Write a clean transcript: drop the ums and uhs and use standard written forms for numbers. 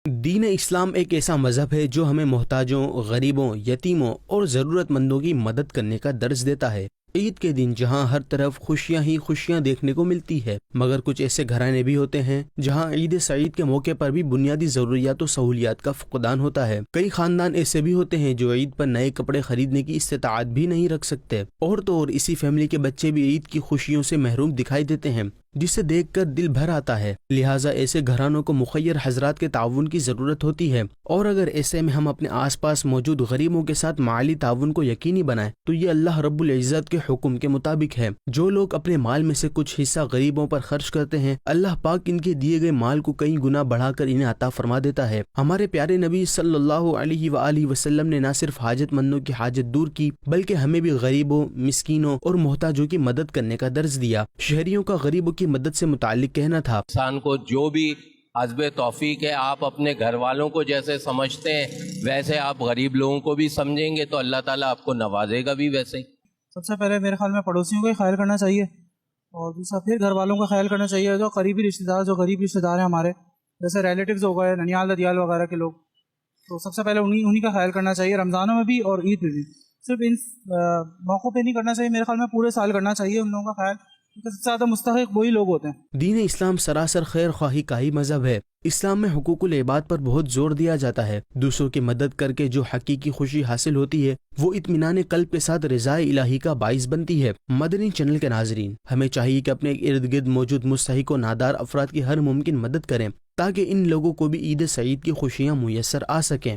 دین اسلام ایک ایسا مذہب ہے جو ہمیں محتاجوں، غریبوں، یتیموں اور ضرورت مندوں کی مدد کرنے کا درس دیتا ہے۔ عید کے دن جہاں ہر طرف خوشیاں ہی خوشیاں دیکھنے کو ملتی ہے، مگر کچھ ایسے گھرانے بھی ہوتے ہیں جہاں عید سعید کے موقع پر بھی بنیادی ضروریات و سہولیات کا فقدان ہوتا ہے۔ کئی خاندان ایسے بھی ہوتے ہیں جو عید پر نئے کپڑے خریدنے کی استطاعت بھی نہیں رکھ سکتے، اور تو اور اسی فیملی کے بچے بھی عید کی خوشیوں سے محروم دکھائی دیتے ہیں، جسے دیکھ کر دل بھر آتا ہے۔ لہٰذا ایسے گھرانوں کو مخیر حضرات کے تعاون کی ضرورت ہوتی ہے، اور اگر ایسے میں ہم اپنے آس پاس موجود غریبوں کے ساتھ مالی تعاون کو یقینی بنائیں تو یہ اللہ رب العزت کے حکم کے مطابق ہے۔ جو لوگ اپنے مال میں سے کچھ حصہ غریبوں پر خرچ کرتے ہیں، اللہ پاک ان کے دیے گئے مال کو کئی گنا بڑھا کر انہیں عطا فرما دیتا ہے۔ ہمارے پیارے نبی صلی اللہ علیہ وآلہ وسلم نے نہ صرف حاجت مندوں کی حاجت دور کی، بلکہ ہمیں بھی غریبوں، مسکینوں اور محتاجوں کی مدد کرنے کا درس دیا۔ شہریوں کا غریبوں کی مدد سے متعلق کہنا تھا، انسان کو جو بھی حسب توفیق ہے، آپ اپنے گھر والوں کو جیسے سمجھتے ہیں ویسے آپ غریب لوگوں کو بھی سمجھیں گے تو اللہ تعالیٰ آپ کو نوازے گا بھی ویسے ہی۔ سب سے پہلے میرے خیال میں پڑوسیوں کا ہی خیال کرنا چاہیے، اور دوسرا پھر گھر والوں کا خیال کرنا چاہیے، جو قریبی رشتہ دار، جو غریب رشتہ دار ہیں ہمارے، جیسے ریلیٹیوز ہو گئے، ننیال ددیال وغیرہ کے لوگ، تو سب سے پہلے انہی کا خیال کرنا چاہیے، رمضانوں میں بھی اور عید میں بھی۔ صرف ان موقعوں پہ نہیں کرنا چاہیے، میرے خیال میں پورے سال کرنا چاہیے ان لوگوں کا خیال، کیونکہ سب سے زیادہ مستحق وہی لوگ ہوتے ہیں۔ دین اسلام سراسر خیر خواہی کا ہی مذہب ہے۔ اسلام میں حقوق العباد پر بہت زور دیا جاتا ہے۔ دوسروں کی مدد کر کے جو حقیقی خوشی حاصل ہوتی ہے وہ اطمینان قلب کے ساتھ رضائے الہی کا باعث بنتی ہے۔ مدنی چینل کے ناظرین، ہمیں چاہیے کہ اپنے ارد گرد موجود مستحق و نادار افراد کی ہر ممکن مدد کریں تاکہ ان لوگوں کو بھی عید سعید کی خوشیاں میسر آ سکیں۔